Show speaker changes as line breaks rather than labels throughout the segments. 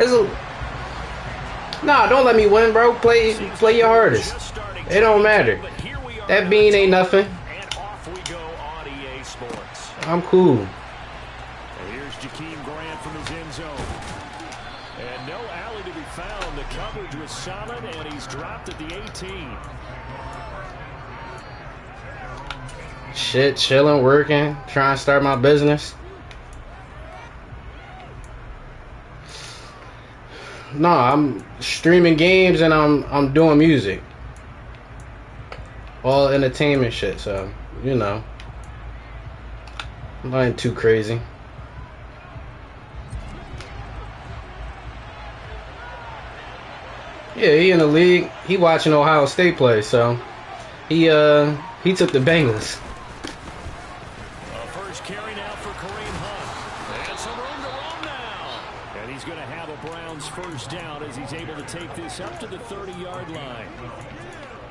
It's a, nah, don't let me win, bro. Play your hardest. It don't matter. That bean ain't nothing. I'm cool.
Here's Jakeem Grant from his end zone. And no alley to be found. The coverage was solid, and he's dropped at the 18.
Shit, chilling, working, trying to start my business. No, I'm streaming games and I'm doing music. All entertainment shit, so you know. Nothing too crazy. Yeah, he in the league. He watching Ohio State play, so he took the Bengals.
First carry now for Kareem Hunt. And some room to run now. And he's going to have a Browns first down as he's able to take this up to the 30-yard line.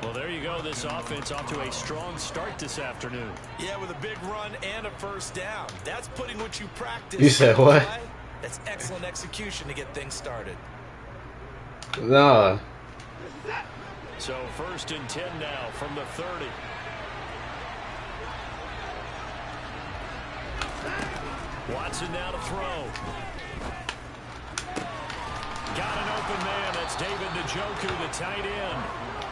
Well, there you go. This offense off to a strong start this afternoon.
Yeah, with a big run and a first down. That's putting what you practice.
You said what?
That's excellent execution to get things started.
Nah.
So first and 10 now from the 30. Watson now to throw. Got an open man. That's David Njoku, the tight end.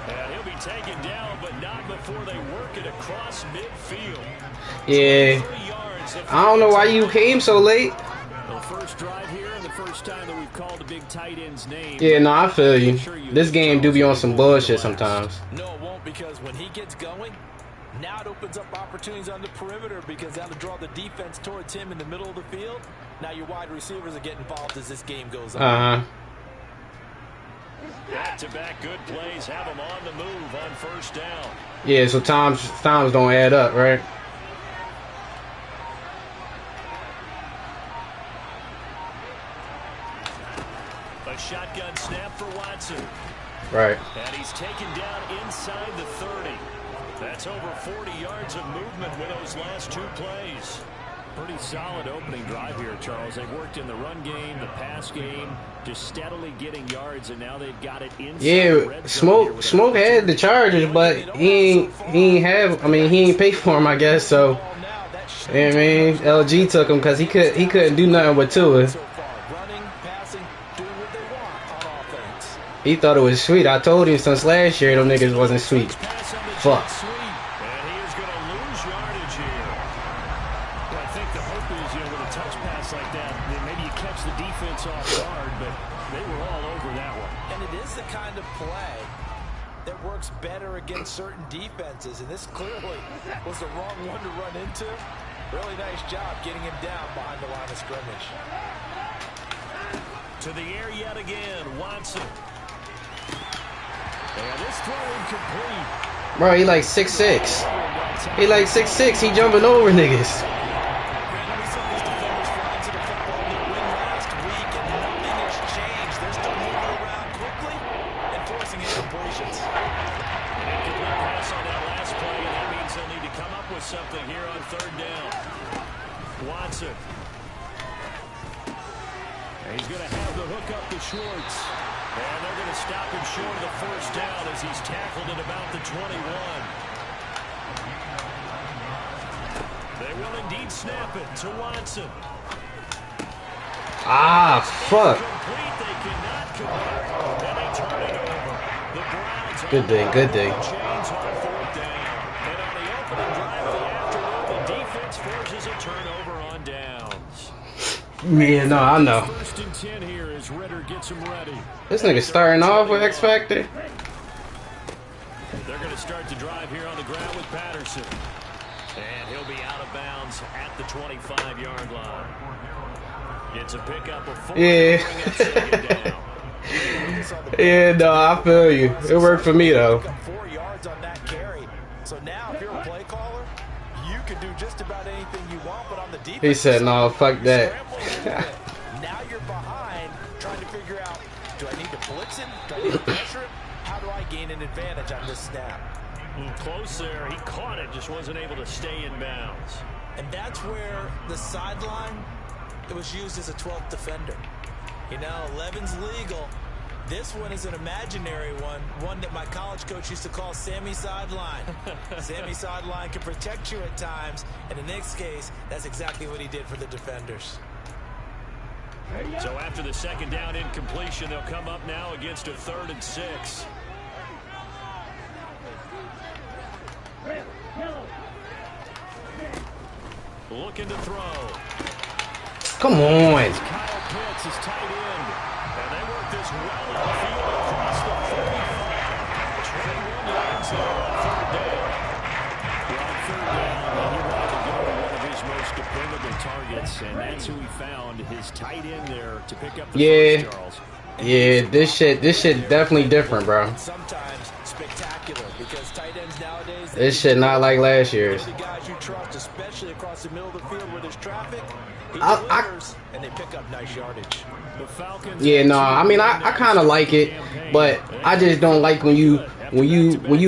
And he'll be taken down, but not before they work it across midfield.
Yeah. I don't know why you came so late.
The first drive here and the first time that we've called the big tight end's name.
Yeah, no, I feel you. This game do be on some bullshit sometimes.
No, it won't, because when he gets going, now it opens up opportunities on the perimeter, because that'll draw the defense towards him in the middle of the field. Now your wide receivers are getting involved as this game goes on.
Back-to-back good plays have him on the move on first down.
Yeah, so times don't add up, right?
A shotgun snap for Watson.
Right.
And he's taken down inside the 30. That's over 40 yards of movement with those last two plays. Pretty solid opening drive here, Charles. They've worked in the run game, the pass game, just steadily getting yards, and now they've got it inside.
Yeah, Smoke had the Chargers, but he ain't pay for him, I guess. So, you know what I mean, LG took him because he couldn't do nothing with Tua. He thought it was sweet. I told him since last year them niggas wasn't sweet. Fuck.
Certain defenses, and this clearly was the wrong one to run into. Really nice job getting him down behind the line of scrimmage.
To the air yet again, Watson. And this throw incomplete.
Bro, he like 6'6". He like 6'6". He jumping over niggas.
Something here on third down. Watson. And he's going to have the hook up to Schwartz. And they're going to stop him short of the first down as he's tackled at about the 21. They will indeed snap it to Watson.
Ah, fuck.
They cannot convert, and they turn it over. The Browns
good day, good day.
chains on fourth down. And on the opening drive of the afternoon, the defense forces a turnover on downs.
Yeah, no, I know.
First and 10 here as Ritter gets him ready.
This nigga starting off with X Factor.
They're going to start the drive here on the ground with Patterson. And he'll be out of bounds at the 25-yard line. It's a pickup of 4.
Yeah. Yeah, no, I feel you. It worked for me, though.
4 yards on that carry. So now, if you're a play caller, you can do just about anything you want, but on the defense,
He said, no, fuck that.
Now you're behind, trying to figure out, do I need to blitz him? Do I need to pressure him? How do I gain an advantage on this snap?
Close there. He caught it, just wasn't able to stay in bounds.
And that's where the sideline, it was used as a 12th defender. You know, 11's legal. This one is an imaginary one that my college coach used to call Sammy Sideline. Sammy Sideline can protect you at times, and in this case, that's exactly what he did for the defenders.
So after the second down incompletion, they'll come up now against a 3rd and 6. Looking to throw.
Come on.
Kyle Pitts is tight end. And they work this well on the field across the 35. 21 yards there on 3rd down. Well, on 3rd down, he wanted to go to one of his most dependable targets, and that's who he found, his tight end there to pick up the first, Charles.
Yeah, this shit definitely different, bro.
Sometimes spectacular because tight ends nowadays.
This shit not like last year's.
The guys you trust, especially across the middle of the field where there's traffic, he delivers, and they pick up nice yardage.
The Falcons.
Yeah, no, I mean I kind of like it, but I just don't like when you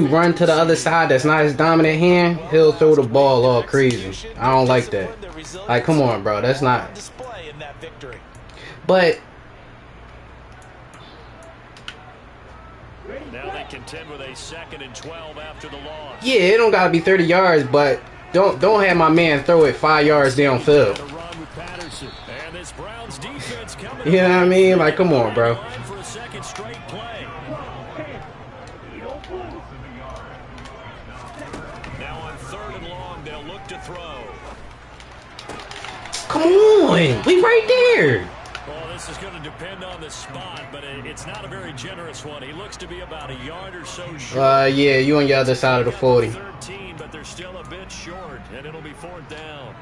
run to the other side that's not his dominant hand, he'll throw the ball all crazy. I don't like that. Like, come on, bro, that's not. But
now they contend with a 2nd and 12 after the loss.
yeah, it don't gotta be 30 yards, but don't have my man throw it 5 yards downfield. You know what I mean? Like, come on, bro.
For a second straight play. Now on 3rd and long, they'll look to throw.
Come on, we right there.
Well, this is going to depend on the spot, but it's not a very generous one. He looks to be about a yard or so short.
Yeah, you on the other side of the 40.
13, but they're still a bit short, and it'll be 4th down.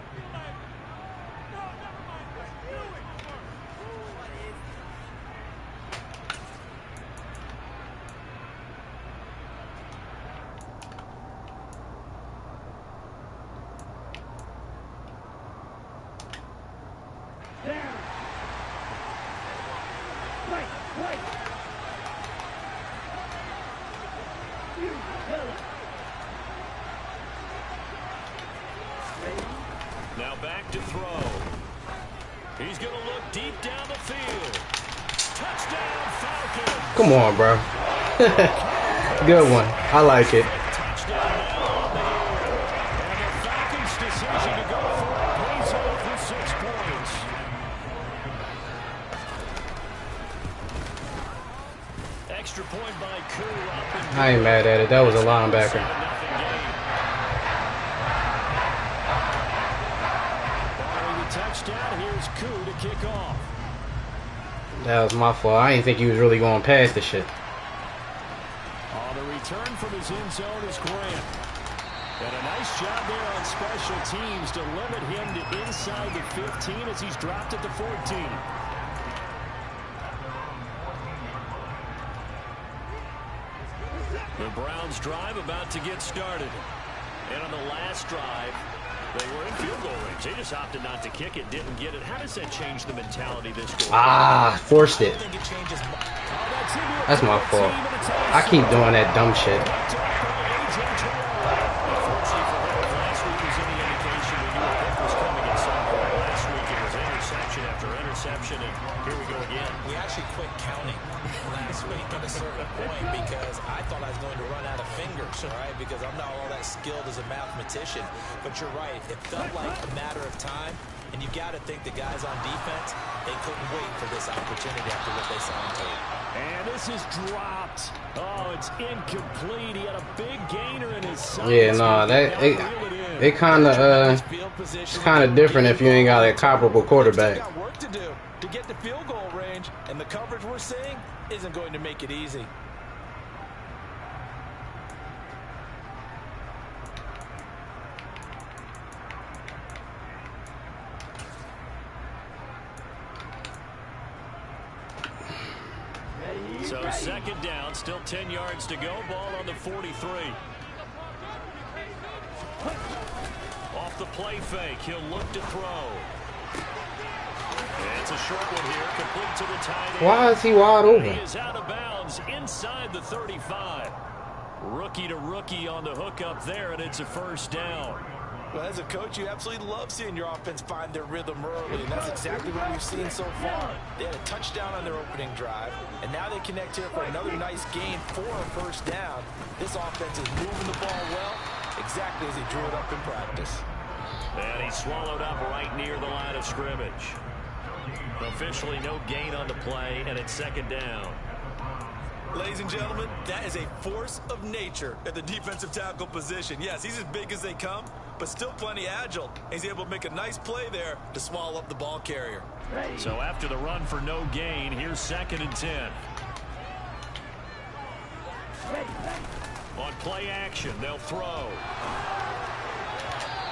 Now back to throw. He's going to look deep down the field. Touchdown, Falcons.
Come on, bro. Good one. I like it.
Touchdown now on the year. And the Falcons' decision to go for it pays off with 6 points. Extra point by Koo.
I ain't mad at it. That was a linebacker.
Touchdown, here's Koo to kick off.
That was my fault. I didn't think he was really going past the shit.
On the return from his end zone is Grant. And a nice job there on special teams to limit him to inside the 15 as he's dropped at the 14. The Browns drive about to get started. And on the last drive, they were in field goal range. They just opted not to kick it, didn't get it. How does that change the mentality this goal?
Forced it. That's my fault. I keep doing that dumb shit.
Interception, and here we go again.
We actually quit counting last week at a certain point because I thought I was going to run out of fingers, all right, because I'm not all that skilled as a mathematician. But you're right. It felt like a matter of time, and you got to think the guys on defense, they couldn't wait for this opportunity after what they saw on tape.
And this is dropped. Oh, it's incomplete. He had a big gainer in his sights.
Yeah, no, it kind of it's kind of different if you ain't got a comparable quarterback.
Got work to do to get the field goal range, and the coverage we're seeing isn't going to make it easy.
So 2nd down, still 10 yards to go. Ball on the 43. Off the play fake, he'll look to throw. And it's a short one here, complete to the tight end.
Why is he wide open?
He is out of bounds inside the 35. Rookie to rookie on the hook up there, and it's a 1st down.
Well, as a coach, you absolutely love seeing your offense find their rhythm early, and that's exactly what we've seen so far. They had a touchdown on their opening drive, and now they connect here for another nice gain for a first down. This offense is moving the ball well, exactly as he drew it up in practice.
And he swallowed up right near the line of scrimmage. Officially no gain on the play, and it's second down.
Ladies and gentlemen, that is a force of nature at the defensive tackle position. Yes, he's as big as they come, but still plenty agile. He's able to make a nice play there to swallow up the ball carrier.
So after the run for no gain, here's 2nd and 10. On play action, they'll throw.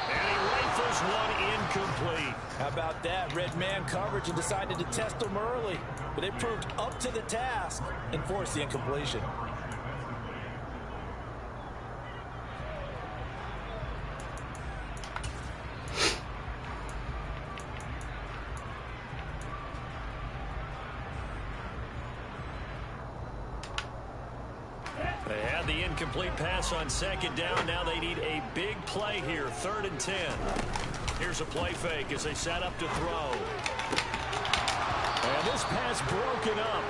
And he rifles one incomplete.
How about that? Red man coverage and decided to test them early. But they proved up to the task and forced the incompletion.
They had the incomplete pass on 2nd down. Now they need a big play here. 3rd and 10. Here's a play fake as they set up to throw. And this pass broken up.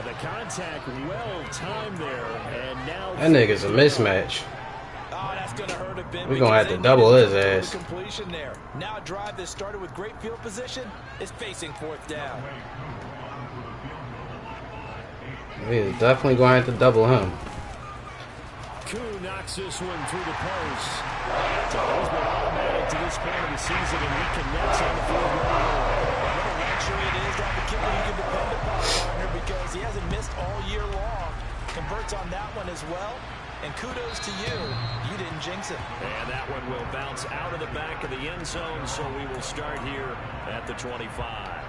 The contact well timed there. And now
that nigga's a mismatch.
Oh, that's going to hurt a bit.
We're going to have to double his ass.
Completion there. Now a drive that started with great field position is facing 4th down.
We're definitely going to have to double him.
Koo knocks this one through the post. So he's been automatic to this point of the season, and he connects on the field goal.
What a luxury it is to have a kicker you can depend upon, partner, because he hasn't missed all year long. Converts on that one as well. And kudos to you. You didn't jinx it.
And that one will bounce out of the back of the end zone, so we will start here at the 25.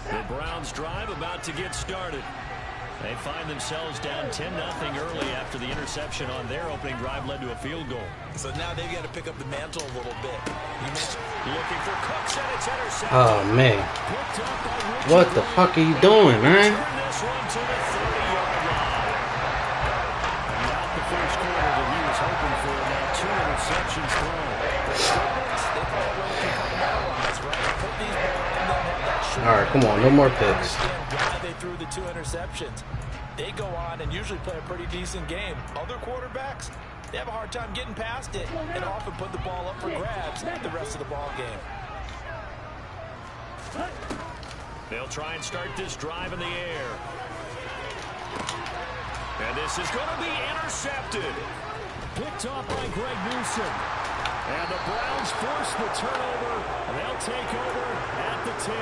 The Browns drive about to get started. They find themselves down 10-0 early after the interception on their opening drive led to a field goal.
So now they've got to pick up the mantle a little bit.
Looking for Cooks, and it's intercepted.
Oh, man. What the fuck are you doing, man?
Turn this one to the 30-yard line. Not the first quarter that he was hoping for. Now 2 interceptions thrown.
All right, come on, no more picks.
Why they threw the 2 interceptions. They go on and usually play a pretty decent game. Other quarterbacks, they have a hard time getting past it and often put the ball up for grabs the rest of the ball game.
They'll try and start this drive in the air. And this is going to be intercepted. Picked off by Greg Newsom. And the Browns force the turnover. They'll take over at the 10.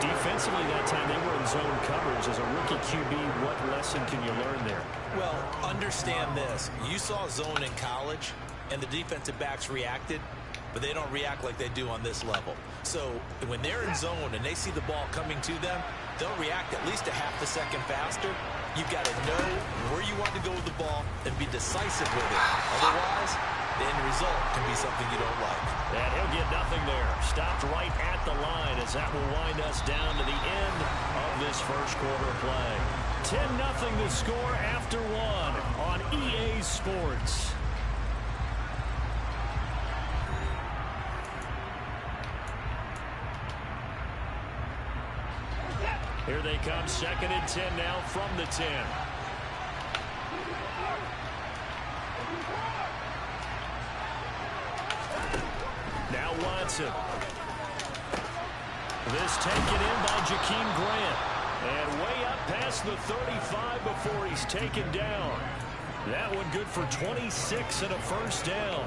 Defensively that time, they were in zone coverage. As a rookie QB, what lesson can you learn there?
Well, understand this. You saw zone in college, and the defensive backs reacted, but they don't react like they do on this level. So when they're in zone and they see the ball coming to them, they'll react at least a half a second faster. You've got to know where you want to go with the ball and be decisive with it. Otherwise, the end result can be something you don't like.
And he'll get nothing there. Stopped right at the line as that will wind us down to the end of this first quarter play. 10-0 the score after 1 on EA Sports. Here they come, 2nd and 10 now from the 10. Now Watson. This taken in by Jakeem Grant. And way up past the 35 before he's taken down. That one good for 26 and a first down.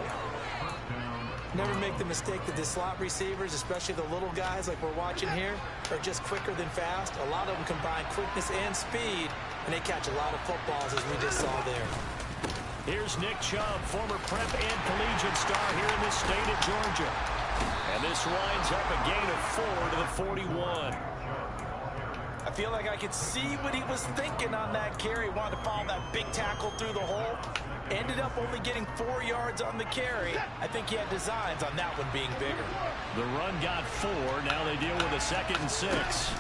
Never make the mistake that the slot receivers, especially the little guys like we're watching here, are just quicker than fast. A lot of them combine quickness and speed, and they catch a lot of footballs, as we just saw there.
Here's Nick Chubb, former prep and collegiate star here in the state of Georgia. And this winds up a gain of 4 to the 41.
I feel like I could see what he was thinking on that carry. Wanted to follow that big tackle through the hole. Ended up only getting 4 yards on the carry. I think he had designs on that one being bigger.
The run got 4. Now they deal with a 2nd and 6.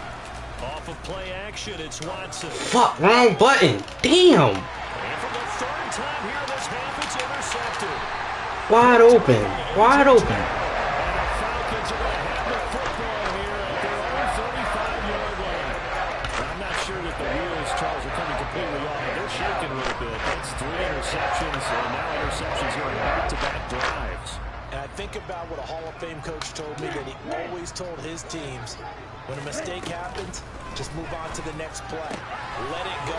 Off of play action, it's Watson.
Fuck, wrong button. Damn.
And for the third time here in this half, it's intercepted.
Wide open. Wide open.
And the Falcons are going to have the football here at their own 35-yard line. I'm not sure that the wheels, Charles, are coming completely off. They're shaking a little bit. That's 3 interceptions, and now interceptions here on back-to-back drives.
And I think about what a Hall of Fame coach told me, that he always told his teams, when a mistake happens, just move on to the next play. Let it go.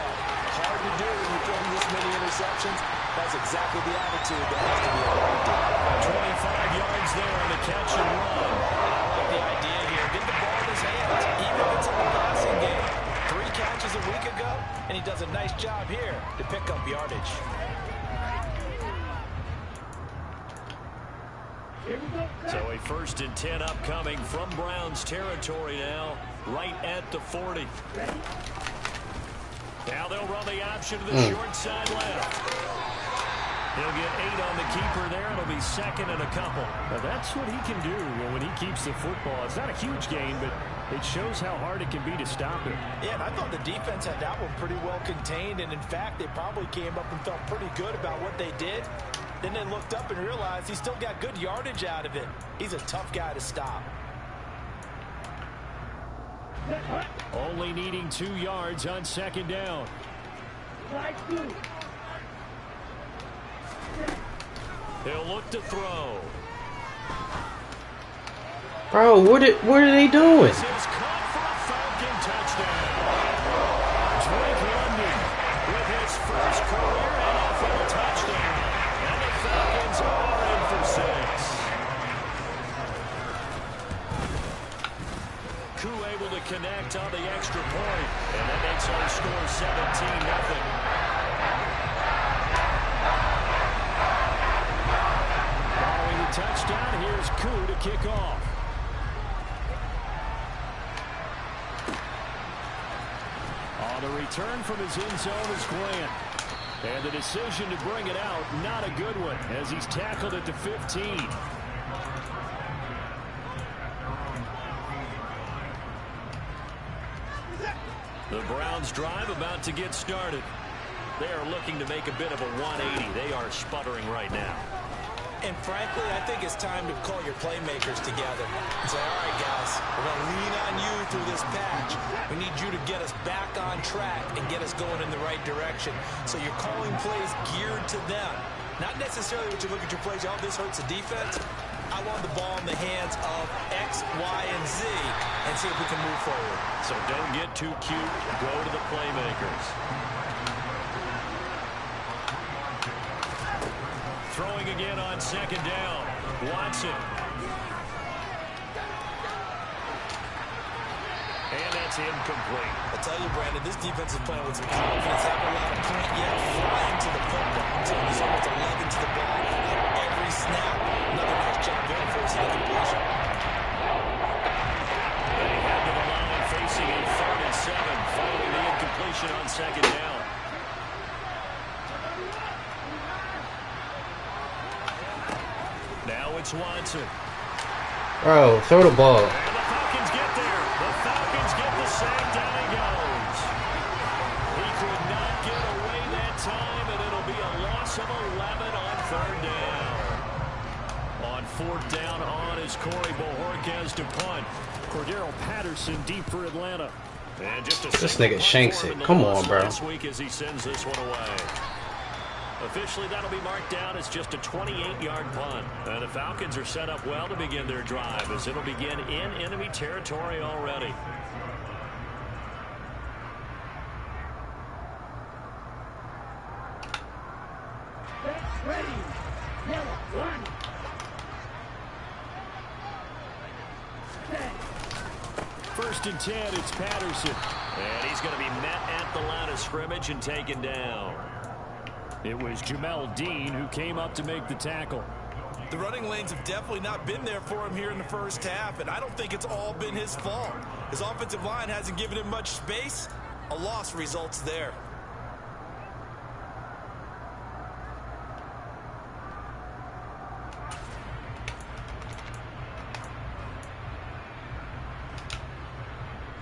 Hard to do when you're throwing this many interceptions. That's exactly the attitude that has to be adopted.
25 yards there on the catch and run.
I like the idea here. Get the ball in his hands, even if it's a passing game. 3 catches a week ago, and he does a nice job here to pick up yardage.
So a 1st and 10 upcoming from Browns territory now, right at the 40. Now they'll run the option to the short side left. He'll get 8 on the keeper there. It'll be 2nd and a couple.
Now that's what he can do when he keeps the football. It's not a huge gain, but it shows how hard it can be to stop him.
Yeah, and I thought the defense had that one pretty well contained, and in fact, they probably came up and felt pretty good about what they did. Then they looked up and realized he still got good yardage out of it. He's a tough guy to stop.
Only needing 2 yards on 2nd down. They'll look to throw.
Bro, what are they doing?
This is caught for a Falcon touchdown. Drake London with his first career NFL touchdown. And the Falcons are in for 6. Koo able to connect on the extra point. And that makes our score 17-0. Following the touchdown, here's Koo to kick off. On the return from his end zone is Grant. And the decision to bring it out, not a good one, as he's tackled at the 15. The Browns drive about to get started. They are looking to make a bit of a 180. They are sputtering right now.
And frankly, I think it's time to call your playmakers together and say, all right, guys, we're going to lean on you through this patch. We need you to get us back on track and get us going in the right direction. So you're calling plays geared to them. Not necessarily what you look at your plays, oh, this hurts the defense. I want the ball in the hands of X, Y, and Z and see if we can move forward.
So don't get too cute. Go to the playmakers. Throwing again on 2nd down. Watson. And that's incomplete.
I tell you, Brandon, this defense is playing with some confidence. They haven't allowed a point yet flying to the football. So there's almost 11 to the ball every snap. Another nice job there for us in the completion.
They have them allowing facing a 3rd and 7 following the incompletion on 2nd down. Now it's Watson.
Bro, throw the ball.
And the Falcons get there. The Falcons get the sack. Down he goes. He could not get away that time, and it'll be a loss of 11 on 3rd down. On 4th down on is Corey Bojorquez to punt.
Cordero Patterson deep for Atlanta.
And just a
This nigga shanks it. Come on, bro.
Last week as he sends this one away. Officially, that'll be marked down as just a 28-yard punt. And the Falcons are set up well to begin their drive, as it'll begin in enemy territory already.
Ready. Yellow, 1.
First and 10, it's Patterson. And he's going to be met at the line of scrimmage and taken down.
It was Jamel Dean who came up to make the tackle.
The running lanes have definitely not been there for him here in the first half, and I don't think it's all been his fault. His offensive line hasn't given him much space. A loss results there.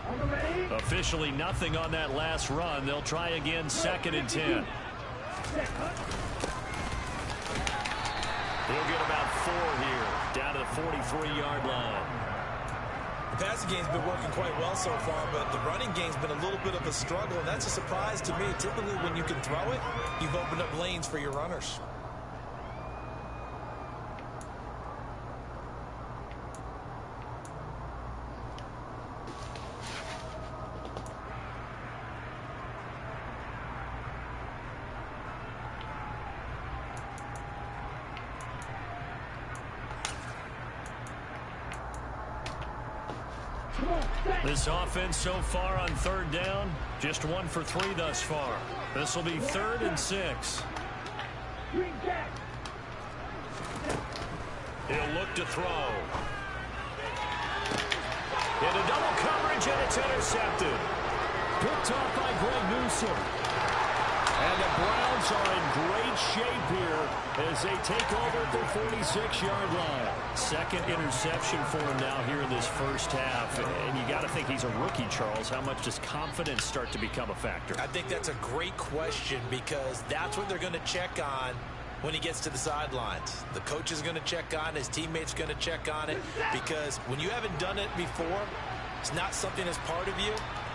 On the ready.
Officially nothing on that last run. They'll try again, 2nd and 10. He'll get about 4 here, down to the 43-yard line.
The passing game's been working quite well so far, but the running game's been a little bit of a struggle, and that's a surprise to me. Typically, when you can throw it, you've opened up lanes for your runners.
This offense so far on 3rd down, just 1 for 3 thus far. This will be 3rd and 6. He'll look to throw. Into double coverage, and it's intercepted.
Picked off by Greg Newsome. And the Browns are in great shape here as they take over at their 46-yard line.
2nd interception for him now here in this first half. And you got to think he's a rookie, Charles. How much does confidence start to become a factor?
I think that's a great question because that's what they're going to check on when he gets to the sidelines. The coach is going to check on, his teammates going to check on it, because when you haven't done it before, it's not something that's part of you.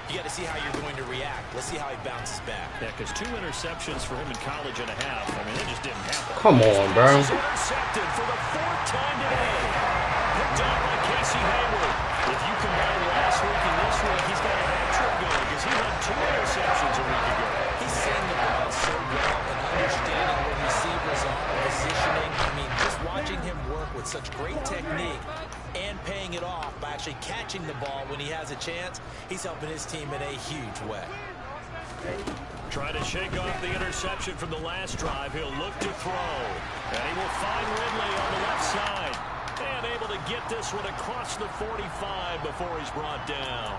You got to see how you're going to react. Let's see how he bounces back.
Yeah, because 2 interceptions for him in college and a half. I mean, it just didn't happen.
Come on, bro.
He's intercepted for the 4th time today. Picked off by Casey Hayward. If you combine last week and this week, he's got a hat-trick going because he had 2 interceptions a week ago.
He's seeing the ball so well and understanding what receivers are, positioning. I mean, just watching him work with such great technique and paying it off by actually catching the ball when he has a chance, he's helping his team in a huge way.
Trying to shake off the interception from the last drive. He'll look to throw. And he will find Ridley on the left side. And able to get this one across the 45 before he's brought down.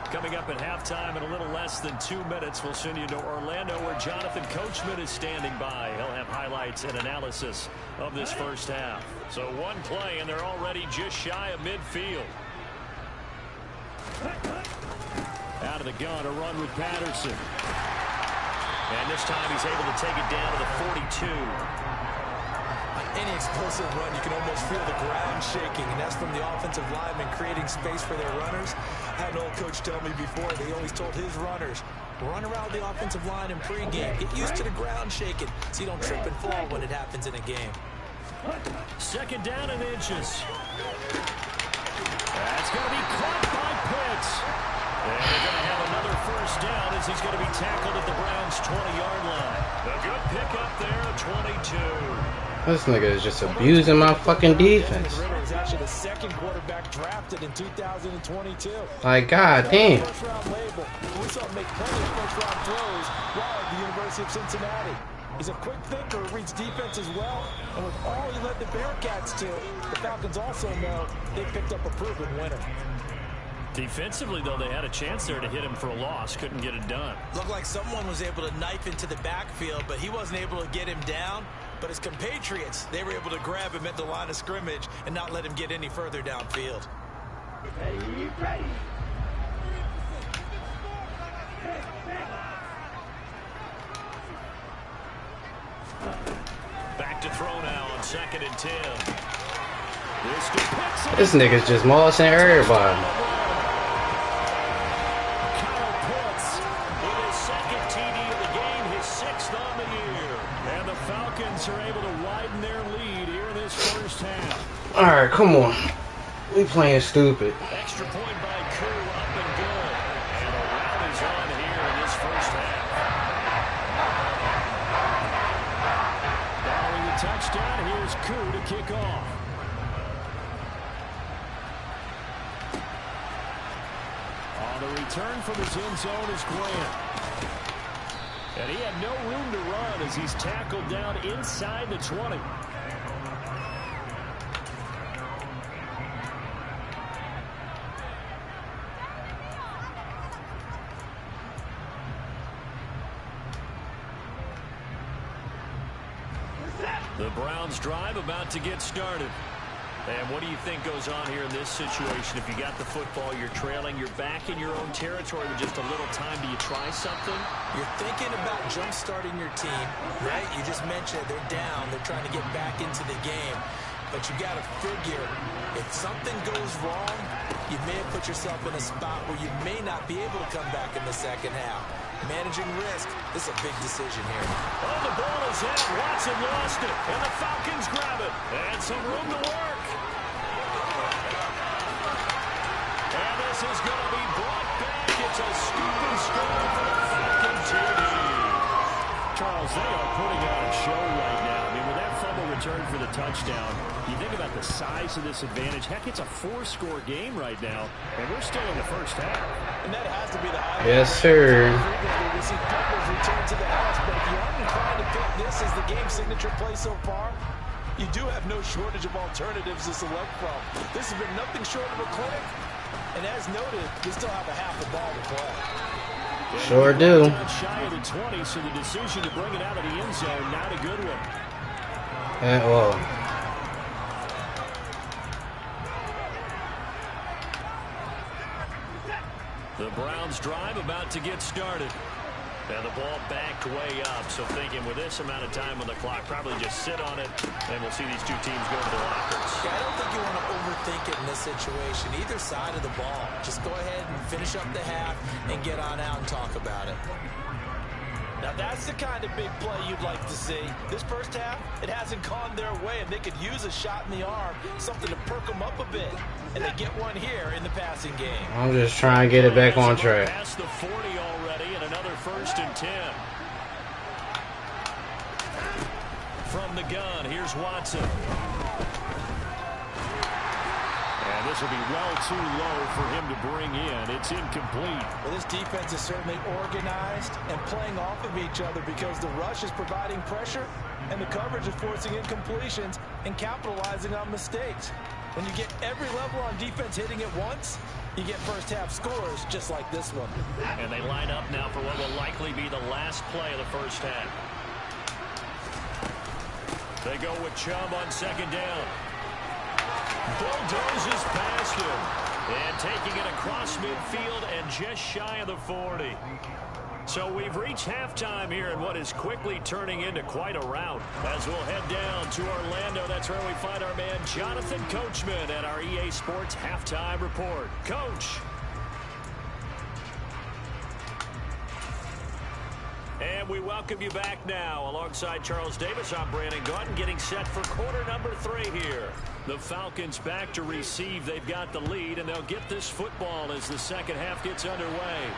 Coming up at halftime in a little less than 2 minutes, we'll send you to Orlando where Jonathan Coachman is standing by. He'll have highlights and analysis of this first half. So 1 play, and they're already just shy of midfield.
Out of the gun, a run with Patterson.
And this time he's able to take it down to the 42.
Any explosive run, you can almost feel the ground shaking, and that's from the offensive linemen creating space for their runners. I had an old coach tell me before, they always told his runners, run around the offensive line in pregame. Get used to the ground shaking so you don't trip and fall when it happens in a game.
2nd down and inches. That's going to be caught by Pitts. And they're going to have another 1st down as he's going to be tackled at the Browns' 20-yard line. A good pickup there at 22.
This nigga is just abusing my fucking defense.
Is actually the 2nd quarterback drafted in 2022.
Like, god damn.
First-round label. We saw him make plenty of first-round throws while at the University of Cincinnati. He's a quick thinker, reads defense as well, and with all he led the Bearcats to, the Falcons also know they picked up a proven winner.
Defensively, though, they had a chance there to hit him for a loss. Couldn't get it done.
Looked like someone was able to knife into the backfield, but he wasn't able to get him down. But his compatriots, they were able to grab him at the line of scrimmage and not let him get any further downfield.
Ready.
Back to throw now on 2nd and 10.
This nigga's just mossing everybody.
Kyle Pitts with his 2nd TD of the game, his 6th on the year. And the Falcons are able to widen their lead here in this first half.
Alright, come on. We playing stupid.
Extra point by Koo, up and good. And a round is on here in this first half.
Following the touchdown, here's Koo to kick off. On the return from his end zone is Grant. And he had no room to run as he's tackled down inside the 20.
The Browns drive about to get started. And what do you think goes on here in this situation? If you got the football, you're trailing, you're back in your own territory with just a little time. Do you try something?
You're thinking about jump-starting your team, right? You just mentioned they're down. They're trying to get back into the game. But you got to figure, if something goes wrong, you may have put yourself in a spot where you may not be able to come back in the second half. Managing risk, this is a big decision here.
Oh, the ball is in. Watson lost it, and the Falcons grab it. And some room to work. And this is going to be brought back. It's a scoop and score for the Falcons TD. Charles, they are putting on a show right now. I mean, with that fumble return for the touchdown, you think about the size of this advantage. Heck, it's a 4-score game right now, and we're still in the first half.
And that has to be the highlight.
Yes, sir.
We see Butler's return to the house, but if you aren't inclined to pick this as the game signature play so far, you do have no shortage of alternatives to select from. This has been nothing short of a clinic, and as noted, we still have a half the ball to play.
Sure do.
Shy of the 20, so the decision to bring it out of the end zone, not a good one.
At all.
The Browns drive about to get started. And the ball backed way up, so thinking with this amount of time on the clock, probably just sit on it, and we'll see these two teams go to the lockers.
Yeah, I don't think you want to overthink it in this situation, either side of the ball. Just go ahead and finish up the half and get on out and talk about it. Now, that's the kind of big play you'd like to see. This first half, it hasn't gone their way, and they could use a shot in the arm, something to perk them up a bit. And they get one here in the passing game.
I'm just trying to get it back on track.
Past the 40 already, and another 1st and 10. From the gun, here's Watson. And this will be well too low for him to bring in. It's incomplete.
Well, this defense is certainly organized and playing off of each other because the rush is providing pressure and the coverage is forcing incompletions and capitalizing on mistakes. When you get every level on defense hitting at once, you get first half scores just like this one.
And they line up now for what will likely be the last play of the first half. They go with Chubb on 2nd down. Bulldozes past him. And taking it across midfield and just shy of the 40. So we've reached halftime here in what is quickly turning into quite a rout. As we'll head down to Orlando, that's where we find our man Jonathan Coachman at our EA Sports Halftime Report. Coach. And we welcome you back now. Alongside Charles Davis, I'm Brandon Gordon, getting set for quarter number 3 here. The Falcons back to receive. They've got the lead, and they'll get this football as the second half gets underway.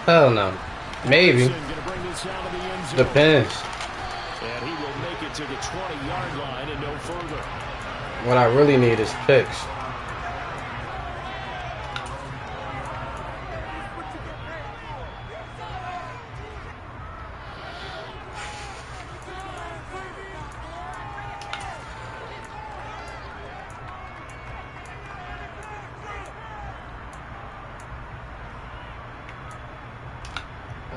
Hell no. Maybe. Depends.
And he will make it to the 20-yard line and no further.
What I really need is picks.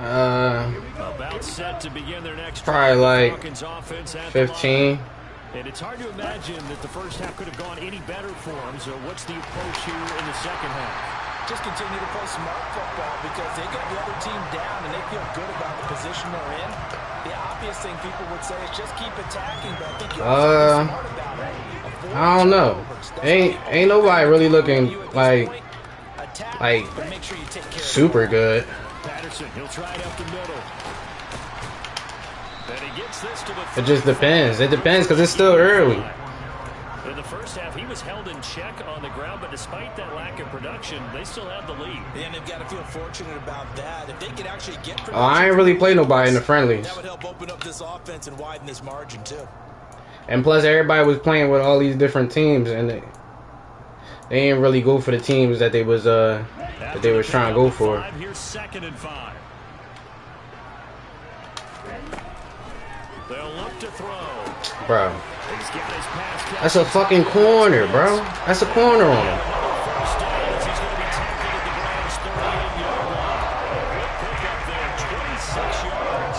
About set to begin their next
probably like
offense
15.
And it's hard to imagine that the first half could have gone any better for them. So what's the approach here in the second half?
Just continue to play smart football because they got the other team down and they feel good about the position they're in. The obvious thing people would say is just keep attacking, but I think you have to be smart about it.
I don't know. Ain't nobody really looking like super good.
Patterson, he'll try it up the middle. And he gets this to the
It just depends. It depends because it's still early.
In the first half, he was held in check on the ground, but despite that lack of production, they still have the lead.
And they've got to feel fortunate about that. If they could actually get production,
I ain't really play nobody in the friendlies.
that would help open up this offense and widen this margin too.
And plus, everybody was playing with all these different teams, and they ain't really go for the teams that they was trying to go for.
Here's 2nd and 5. They'll look to throw.
Bro. That's a fucking corner, bro. That's a corner on him.
First down as he's going to be tackled at the Browns' 38-yard line. Pick up there, 26 yards.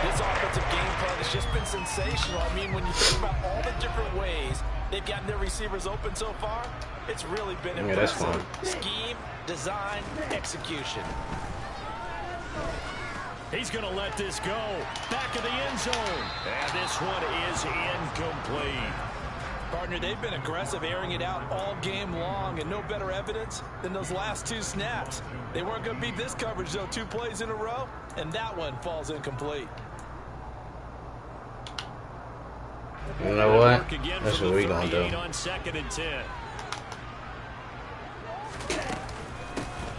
This offensive game plan has just been sensational. I mean, when you think about all the different ways They've gotten their receivers open so far. It's really been
Yeah, that's fun.
Scheme, design, execution.
He's going to let this go. Back of the end zone. And this one is incomplete.
Partner, they've been aggressive, airing it out all game long, and no better evidence than those last 2 snaps. They weren't going to beat this coverage, though, 2 plays in a row, and that one falls incomplete.
You know what? That's what we're going to do.
On 2nd and 10.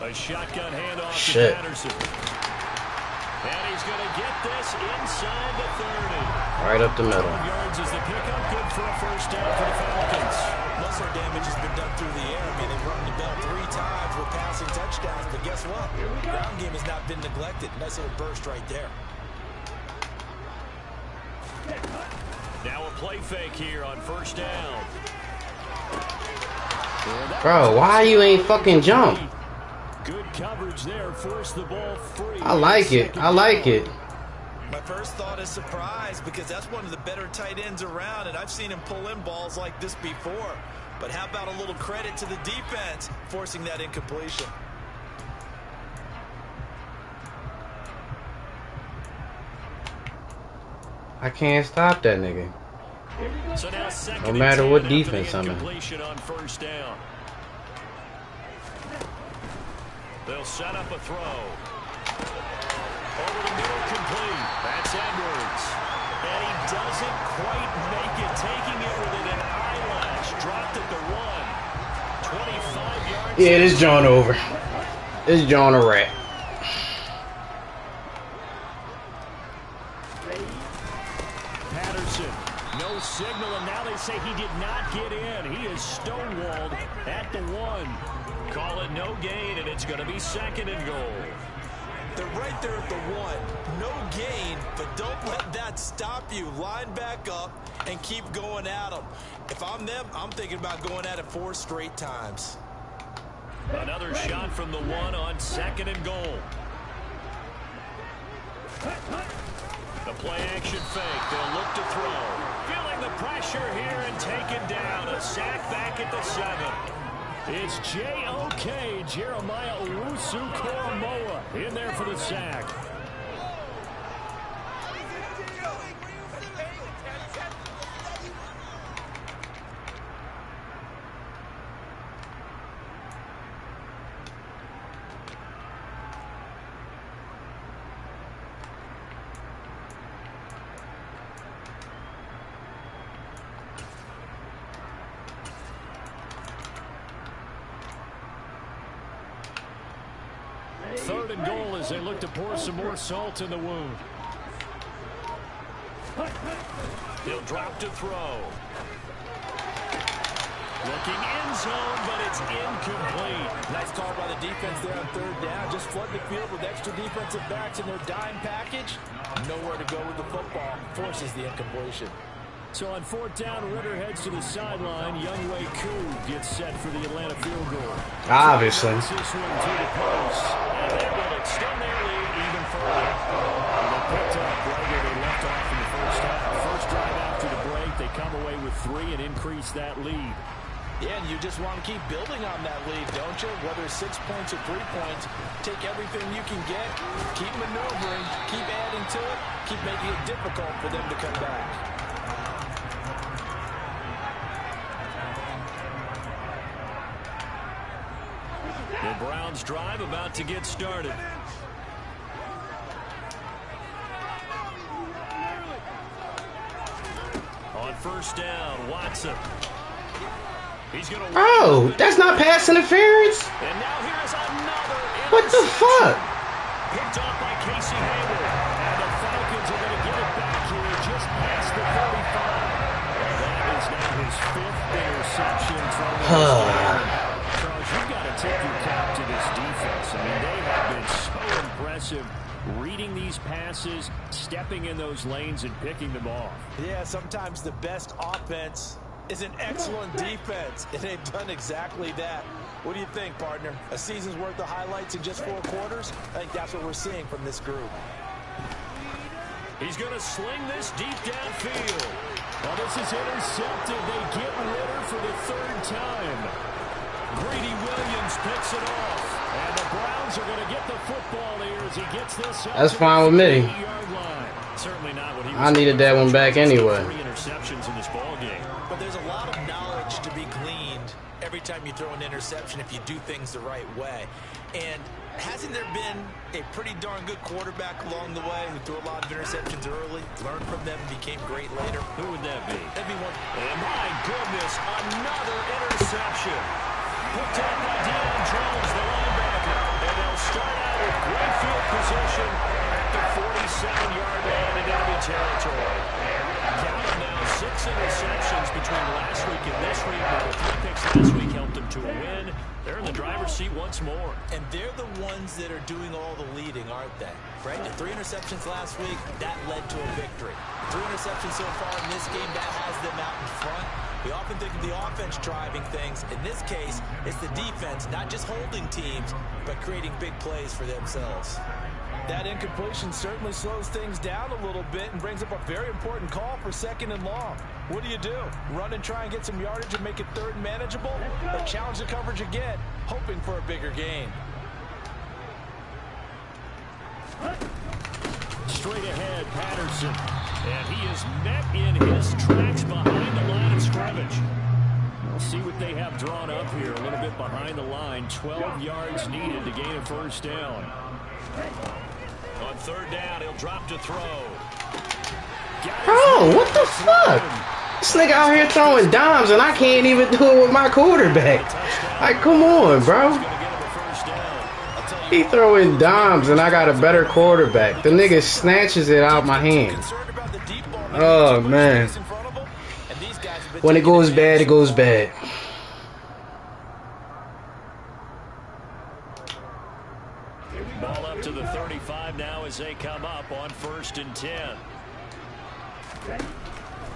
A shotgun handoff to Patterson. And he's going to get this inside the 30.
Right up the middle.
12 yards is the pickup. Good for a first down for the Falcons.
Muscle damage has been done through the air. I mean, they've rung the bell 3 times with passing touchdowns, but guess what? The ground game has not been neglected. Nice little burst right there.
Now a play fake here on first down.
Bro, why you ain't fucking jump?
Good coverage there. Force the ball free.
I like it. I like it.
My first thought is surprise, because that's one of the better tight ends around, and I've seen him pull in balls like this before. But how about a little credit to the defense forcing that incompletion?
I can't stop that nigga.
So now
No matter what defense I'm in.
On first down. They'll set up a throw. Over the middle, complete. That's Edwards. And he doesn't quite make it, taking it within an eyelash. Dropped at the 1. 25 yards.
Yeah, this John over. This John a rat.
Patterson, no signal, and now they say he did not get in. He is stonewalled at the 1. Call it no gain, and it's going to be 2nd and goal.
They're right there at the 1. No gain, but don't let that stop you. Line back up and keep going at them. If I'm them, I'm thinking about going at it 4 straight times.
Another shot from the 1 on 2nd and goal. The play-action fake. They'll look to throw. Feeling the pressure here and taken down. A sack back at the 7. It's J.O.K. Jeremiah Owusu-Koramoah in there for the sack. Third and goal as they look to pour some more salt in the wound. He'll drop to throw. Looking end zone, but it's incomplete.
Nice call by the defense there on 3rd down. Just flood the field with extra defensive backs in their dime package. Nowhere to go with the football. Forces the incompletion.
So on 4th down, Ritter heads to the sideline. Younghoe Koo gets set for the Atlanta field goal.
Obviously.
This one to the post. And they will extend their lead even further. They picked up right where they left off in the first half. First drive after the break, they come away with 3 and increase that lead.
Yeah, and you just want to keep building on that lead, don't you? Whether it's 6 points or 3 points, take everything you can get, keep maneuvering, keep adding to it, keep making it difficult for them to come back.
The Browns drive about to get started. On first down, Watson. He's going to.
Oh, that's not pass interference.
And now here's another.
What the fuck?
Picked off by Casey Hayward. And the Falcons are going to get it back here just past the 35. That is now his 5th interception from the Charles, you've got to tip your cap to this defense. I mean, they have been so impressive reading these passes, stepping in those lanes, and picking them off.
Yeah, sometimes the best offense is an excellent defense, and they've done exactly that. What do you think, partner? A season's worth of highlights in just 4 quarters? I think that's what we're seeing from this group.
He's going to sling this deep downfield. Well, this
This is intercepted. They get Ritter for the third time. Greedy Williams picks it off. And the Browns are going to get the football here as he gets this.
That's fine with me.
Certainly not what he was.
I needed that one back anyway.
3 interceptions in this ball game.
But there's a lot of knowledge to be gleaned every time you throw an interception if you do things the right way. And hasn't there been a pretty darn good quarterback along the way who threw a lot of interceptions early, learned from them, became great later?
Who would that be?
That'd be one.
And my goodness, another interception. Picked up by Deion Jones, the linebacker. And they'll start out with great field position at the 47-yard line in enemy territory. Count them now, 6 interceptions between last week and this week. The 3 picks last week helped them to a win. They're in the driver's seat once more.
And they're the ones that are doing all the leading, aren't they? Right? The 3 interceptions last week, that led to a victory. 3 interceptions so far in this game, that has them out in front. We often think of the offense driving things. In this case, it's the defense, not just holding teams, but creating big plays for themselves.
That incompletion certainly slows things down a little bit and brings up a very important call for 2nd and long. What do? Run and try and get some yardage and make it 3rd and manageable? Or challenge the coverage again, hoping for a bigger gain?
Straight ahead, Patterson. And he is met in his tracks behind the line of scrimmage. We'll see what they have drawn up here. A little bit behind the line. 12 yards needed to gain a 1st down. On 3rd down, he'll drop to throw.
Bro, what the fuck? This nigga out here throwing dimes and I can't even do it with my quarterback. Like, come on, bro. He throwing dimes and I got a better quarterback. The nigga snatches it out my hands. Oh, man. When it goes bad, it goes bad.
Ball up to the 35 now as they come up on 1st and 10.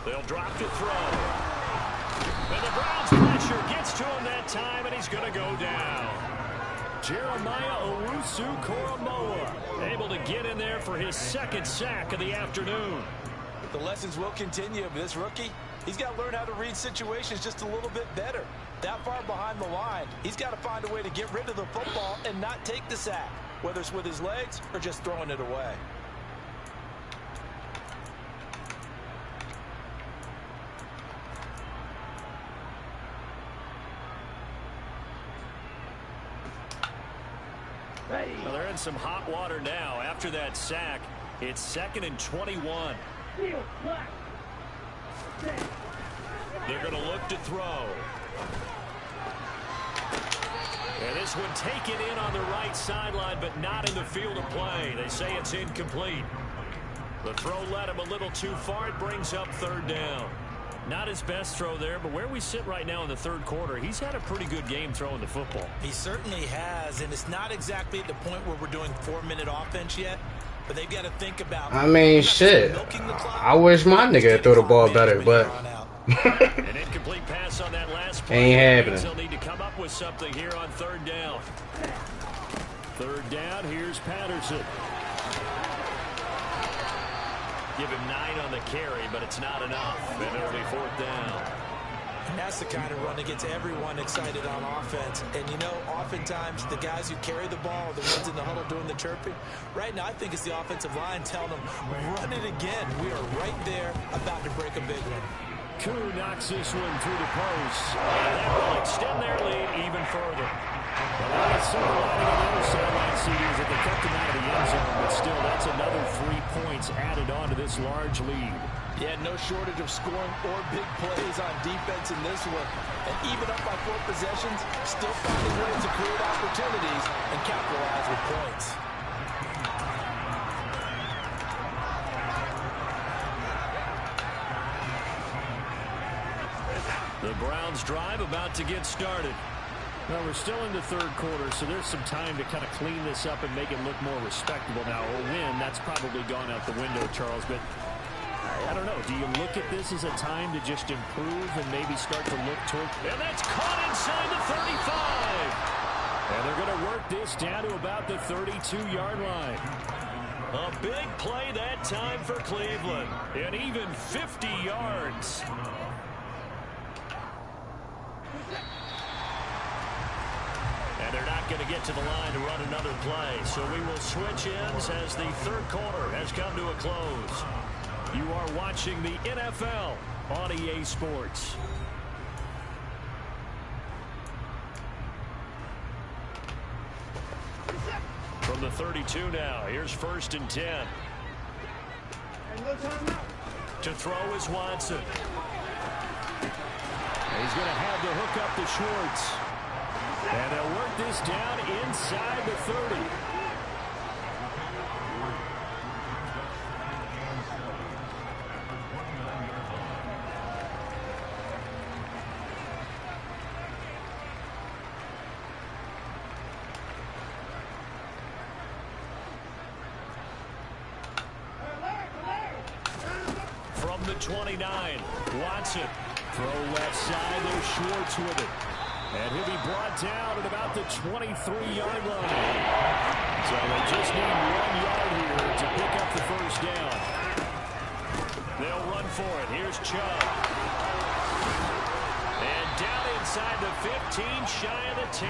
They'll drop to throw. And the Browns pressure gets to him that time, and he's going to go down. Jeremiah Owusu-Koramoah able to get in there for his 2nd sack of the afternoon.
The lessons will continue, but this rookie, he's got to learn how to read situations just a little bit better. That far behind the line, he's got to find a way to get rid of the football and not take the sack, whether it's with his legs or just throwing it away.
Well, they're in some hot water now. After that sack, it's 2nd and 21. They're going to look to throw. And this one taken in on the right sideline, but not in the field of play. They say it's incomplete. The throw led him a little too far. It brings up 3rd down. Not his best throw there, but where we sit right now in the 3rd quarter, he's had a pretty good game throwing the football.
He certainly has, and it's not exactly at the point where we're doing 4-minute offense yet, but they've got to think about...
I mean, shit. I wish my nigga threw the ball better, but...
An incomplete pass on that last play.
Ain't happening.
They'll need to come up with something here on 3rd down. 3rd down, here's Patterson. Give him 9 on the carry, but it's not enough. And it'll be 4th down.
And that's the kind of run that gets everyone excited on offense. And, you know, oftentimes the guys who carry the ball are the ones in the huddle doing the chirping. Right now, I think it's the offensive line telling them, run it again. We are right there about to break a big one.
Koo knocks this one through the post. And that will extend their lead even further. Well, that is silver lining on the other sideline, CDs, that they kept him out of the end zone, but still, that's another 3 points added on to this large lead.
Yeah, no shortage of scoring or big plays on defense in this one. And even up by 4 possessions, still finding ways to create opportunities and capitalize with points.
The Browns drive about to get started. Well, we're still in the 3rd quarter, so there's some time to kind of clean this up and make it look more respectable. Now, a win, that's probably gone out the window, Charles, but I don't know. Do you look at this as a time to just improve and maybe start to look toward... And that's caught inside the 35! And they're going to work this down to about the 32-yard line.
A big play that time for Cleveland. And even 50 yards. And they're not going to get to the line to run another play. So we will switch ends as the third quarter has come to a close. You are watching the NFL on EA Sports. From the 32 now, here's 1st and 10. To throw is Watson. He's going to have to hook up to Schwartz. And they'll work this down inside the 30. From the 29, Watson. Throw left side, there's Schwartz with it. And he'll be brought down at about the 23-yard line. So they just need 1 yard here to pick up the first down. They'll run for it. Here's Chubb. And down inside the 15, shy of the 10.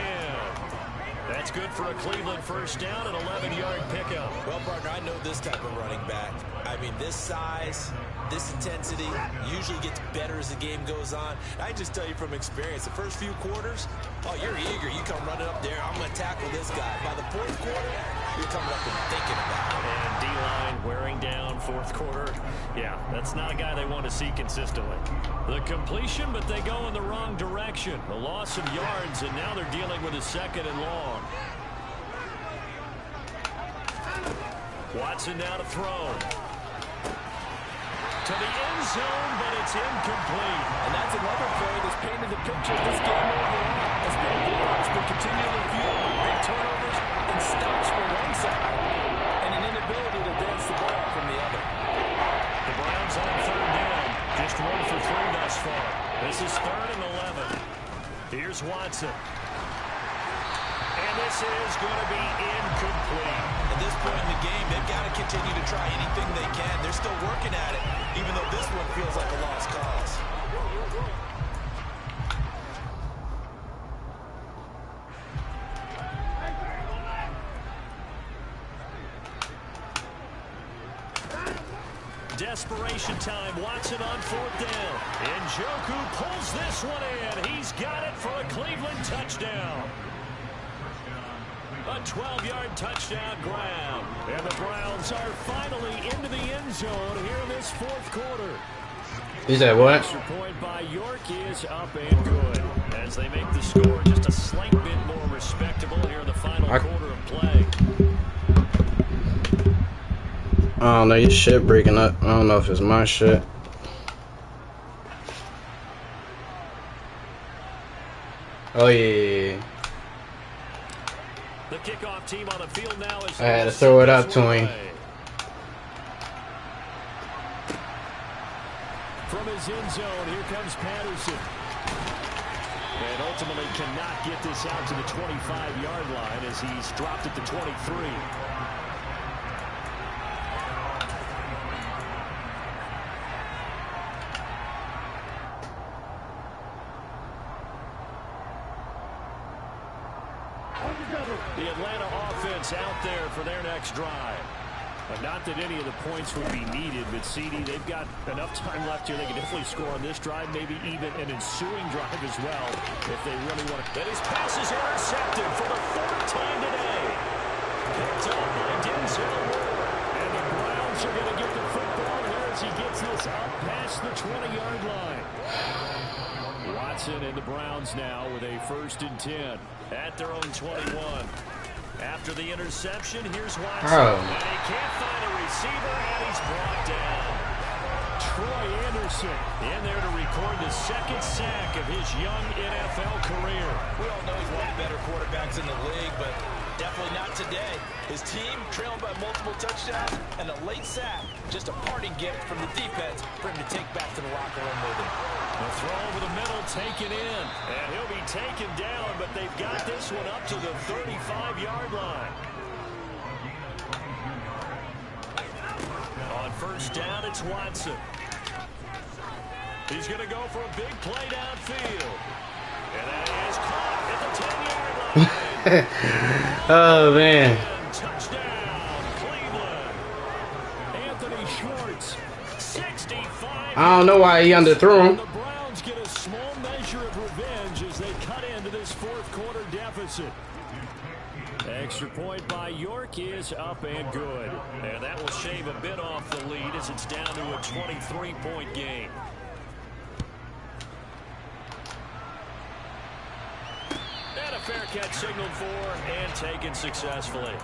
That's good for a Cleveland first down, an 11-yard pickup.
Well, partner, I know this type of running back. I mean, this size, this intensity usually gets better as the game goes on. I just tell you from experience, the first few quarters, oh, you're eager. You come running up there, I'm going to tackle this guy. By the fourth quarter, you're coming up and thinking about it.
And D-line wearing down fourth quarter. Yeah, that's not a guy they want to see consistently. The completion, but they go in the wrong direction. A loss of yards, and now they're dealing with a 2nd and long. Watson now to throw. To the end zone, but it's incomplete.
And that's another play that's painted the picture of this game overall. As the has been continually fueled by big turnovers and stops from one side and an inability to dance the ball from the other.
The Browns on 3rd down. Just 1 for 3 thus far. This is 3rd and 11. Here's Watson. And this is going to be incomplete.
At this point in the game, they've got to continue to try anything they can. They're still working at it, even though this one feels like a lost cause.
Desperation time. Watson on 4th down. And Njoku pulls this one in. He's got it for a Cleveland touchdown. A 12-yard touchdown grab. And the Browns are finally into the end zone here in this fourth quarter.
Is that what?
Extra point by York is up and good. As they make the score just a slight bit more respectable here in the final quarter of play.
I don't know, your shit breaking up. I don't know if it's my shit. Oh yeah.
The kickoff team on the field now is
I had to throw it up to him.
From his end zone, here comes Patterson. And ultimately cannot get this out to the 25-yard line as he's dropped at the 23. The Atlanta offense out there for their next drive. Not that any of the points would be needed, but CD, they've got enough time left here. They can definitely score on this drive, maybe even an ensuing drive as well, if they really want to. But his pass is intercepted for the 3rd time today. Picked up by Denzel Ward. And the Browns are going to get the football here as he gets this up past the 20-yard line. Watson and the Browns now with a 1st and 10 at their own 21. After the interception, here's Watson. And he can't find a receiver, and he's brought down. Troy Anderson in there to record the 2nd sack of his young NFL career.
We all know he's one of the better quarterbacks in the league, but definitely not today. His team trailed by multiple touchdowns, and a late sack, just a parting gift from the defense for him to take back to the locker room with him.
The throw over the middle taken in, and he'll be taken down, but they've got this one up to the 35-yard line. first down, it's Watson. He's going to go for a big play downfield. And that is caught at the 10-yard line.
Oh, man.
Touchdown, Cleveland. Anthony Schwartz, 65.
I don't know why he underthrew him.
The Browns get a small measure of revenge as they cut into this fourth quarter deficit. Extra point by York is up and good. And that will shave a bit off the lead as it's down to a 23-point game. And a fair catch signaled for and taken successfully.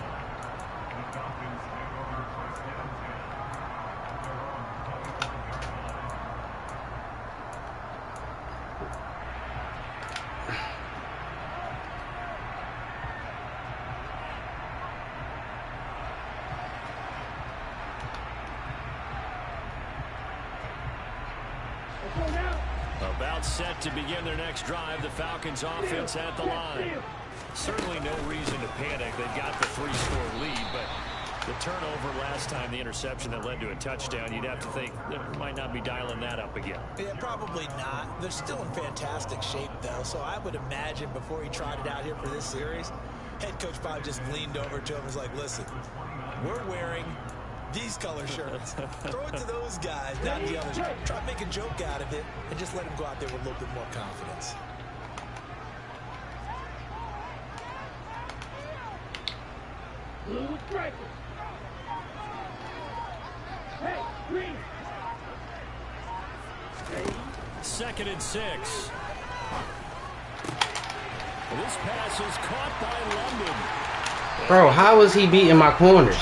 About set to begin their next drive, the Falcons offense at the line. Certainly no reason to panic. They've got the 3-score lead, but the turnover last time, the interception that led to a touchdown, you'd have to think they might not be dialing that up again.
Yeah, probably not. They're still in fantastic shape, though, so I would imagine before he tried it out here for this series, head coach probably just leaned over to him and was like, listen, we're wearing these color shirts. Throw it to those guys, not the others. Try to make a joke out of it and just let them go out there with a little bit more confidence.
Blue striker. Hey, green.
Second and 6. This pass is caught by London.
Bro, how is he beating my corners?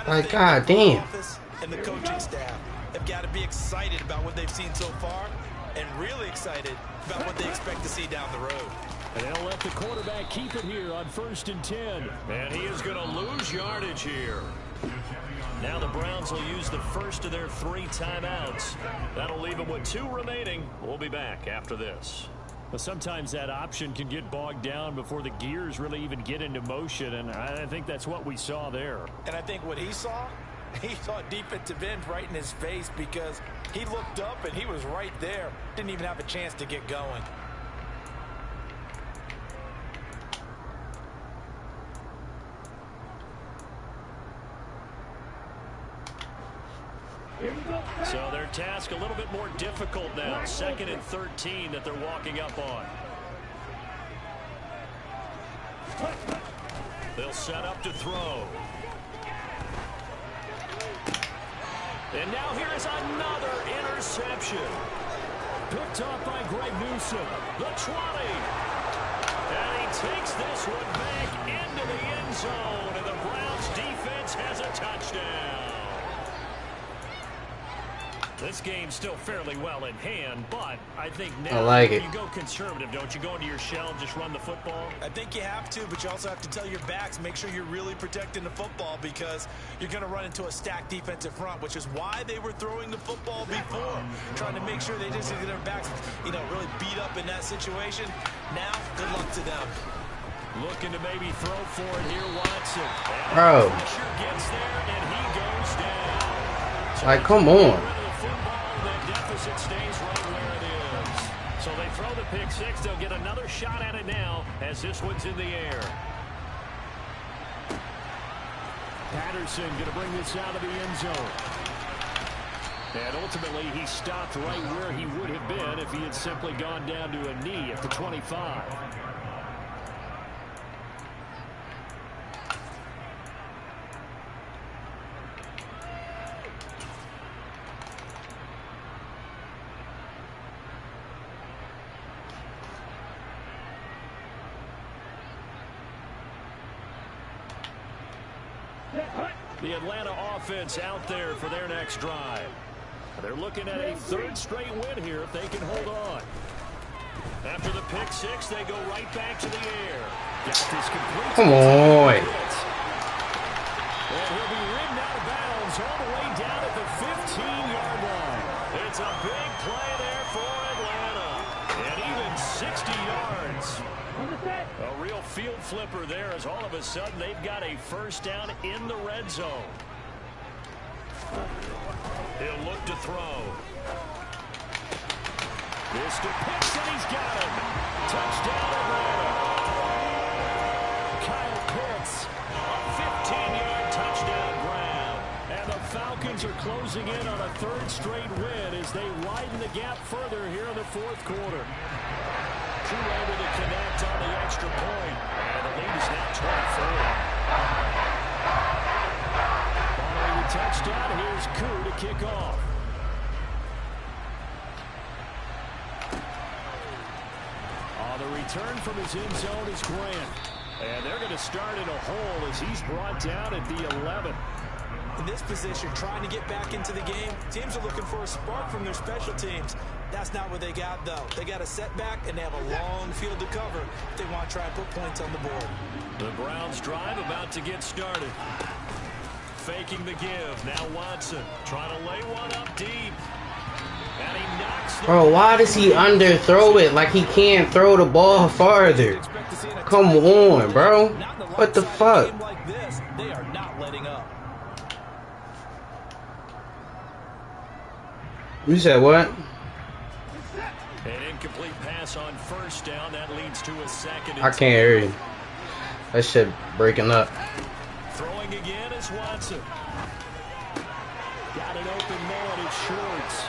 Like, god damn.
And the coaching staff have got to be excited about what they've seen so far and really excited about what they expect to see down the road.
And they'll let the quarterback keep it here on 1st and 10. And he is going to lose yardage here. Now the Browns will use the first of their 3 timeouts. That'll leave them with 2 remaining. We'll be back after this. Well, sometimes that option can get bogged down before the gears really even get into motion, and I think that's what we saw there.
And I think what he saw defensive end right in his face because he looked up and he was right there. Didn't even have a chance to get going.
So their task a little bit more difficult now. 2nd and 13 that they're walking up on. They'll set up to throw. And now here is another interception. Picked up by Greg Newsome. The 20. And he takes this one back into the end zone. And the Browns defense has a touchdown. This game's still fairly well in hand, but I think now you go conservative, don't you? Go into your shell and just run the football?
I think you have to, but you also have to tell your backs, make sure you're really protecting the football because you're going to run into a stacked defensive front, which is why they were throwing the football before, trying to make sure they just get their backs, really beat up in that situation. Now, good luck to them.
Looking to maybe throw for it here, Watson.
Bro.
Pressure gets there, and he goes down.
Like, come on.
It stays right where it is. So they throw the pick 6. They'll get another shot at it now as this one's in the air. Patterson going to bring this out of the end zone. And ultimately he stopped right where he would have been if he had simply gone down to a knee at the 25. The Atlanta offense out there for their next drive. They're looking at a 3rd straight win here if they can hold on. After the pick 6, they go right back to the air. Got this complete.
Come on.
And he'll be ridden out of bounds all the way down at the 15-yard line. It's a big play there for Atlanta. And even 60 yards. A real field flipper there as all of a sudden they've got a first down in the red zone. He'll look to throw. This to Pitts, and he's got him. Touchdown Atlanta. Kyle Pitts, a 15-yard touchdown grab. And the Falcons are closing in on a third straight win as they widen the gap further here in the fourth quarter. Crew able to connect on the extra point. And the lead is now 24. Following the touchdown, here's Koo to kick off. The return from his end zone is Grant. And they're going to start in a hole as he's brought down at the 11.
In this position, trying to get back into the game, teams are looking for a spark from their special teams. That's not what they got, though. They got a setback, and they have a long field to cover if they want to try and put points on the board.
The Browns drive about to get started. Faking the give. Now Watson trying to lay one up deep. And he knocks the
Bro, why does he underthrow it like he can't throw the ball farther? Come on, bro. What the fuck?
Like this, they are not letting up.
You said what?
An incomplete pass on first down. That leads to a second.
I can't hear you. That shit breaking up.
Throwing again is Watson. Got an open man. It's Schwartz.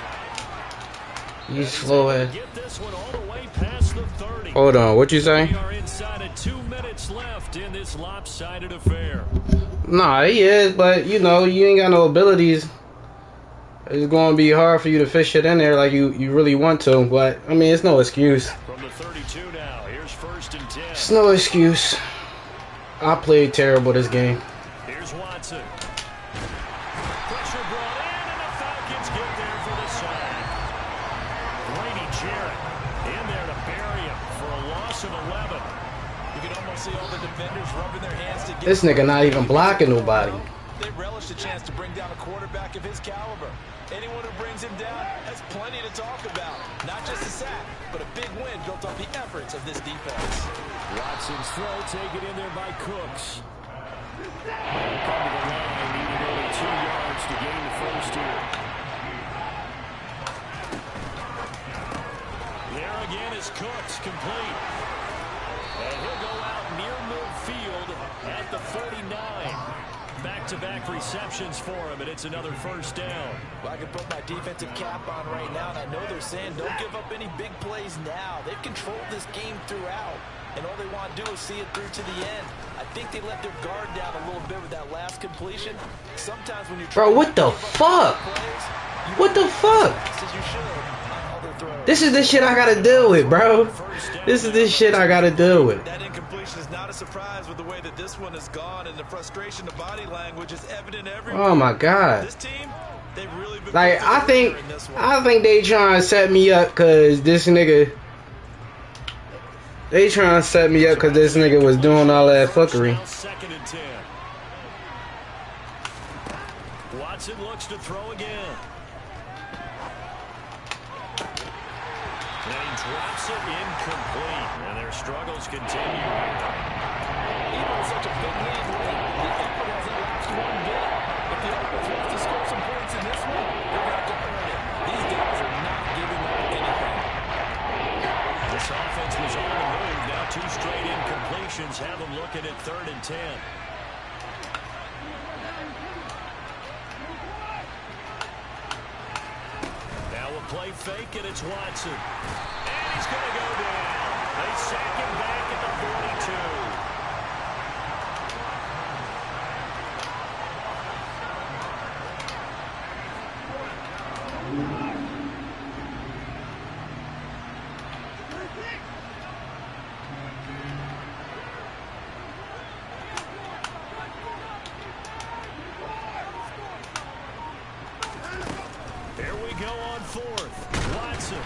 You slow it.
Get this one all the way past the 30.
Hold on, what you say?
We are inside of 2 minutes left in this lopsided affair.
Nah, he is, but you know, you ain't got no abilities. It's gonna be hard for you to fish it in there like you really want to, but I mean, it's no excuse.
From the 32 now, here's 1st and 10.
It's no excuse. I played terrible this game.
Here's Watson. Pressure brought in, and the Falcons get there for the sack. Grady Jarrett in there to bury him for a loss of 11.
You can almost see all the defenders rubbing their hands together.
This nigga not even blocking nobody.
They relish the chance to bring down a quarterback of his caliber. Anyone who brings him down has plenty to talk about. Not just a sack, but a big win built on the efforts of this defense.
Watson's throw taken in there by Cooks. Come to the line, needing only 2 yards to gain the first here. There again is Cooks, complete. And he'll go out near midfield at the 49. Back-to-back receptions for him, and it's another first down.
Well, I can put my defensive cap on right now, and I know they're saying don't give up any big plays now. They've controlled this game throughout, and all they want to do is see it through to the end. I think they let their guard down a little bit with that last completion. Sometimes when you're
Bro, what the fuck? What the fuck? This is the shit I gotta deal with, bro. This is the shit I gotta deal with.
That incompletion is not a surprise with the way that this one has gone, and the frustration of body language is evident everywhere.
Oh my god.
This team, they've really been
Like, I think they trying to set me up cause this nigga. They trying to set me up cause this nigga was doing all that fuckery.
2nd and 10. Watson looks to throw again. And he drops it incomplete. And their struggles continue.
Even with such a big lead, the effort hasn't lapsed one bit. If the offense wants to score some points in this one, they're going to have to earn it. These guys are not giving up anything.
This offense was on the move. Now 2 straight incompletions have them looking at 3rd and 10. Now a play fake, and it's Watson. And he's going to go down. They sack him back at the 42. Here we go on 4th. Watson.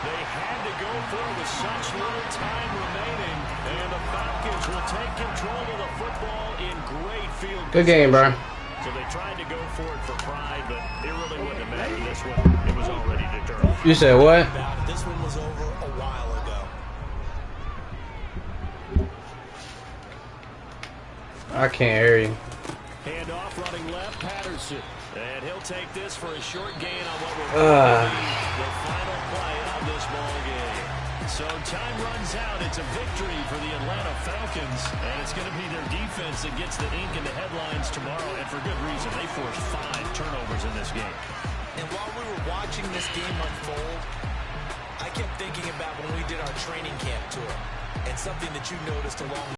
They had to go for it with such little time remaining. And the Falcons will take control of the football in great field.
Good game, bro.
So they tried to go for it for pride, but it really wouldn't have mattered this one. It was already determined.
You said what?
This one was over a while ago.
I can't hear you.
Hand off, running left, Patterson. And he'll take this for a short gain on what will be the final play of this ball game. So time runs out. It's a victory for the Atlanta Falcons, and it's going to be their defense that gets the ink in the headlines tomorrow, and for good reason. They forced 5 turnovers in this game.
And while we were watching this game unfold, I kept thinking about when we did our training camp tour and something that you noticed along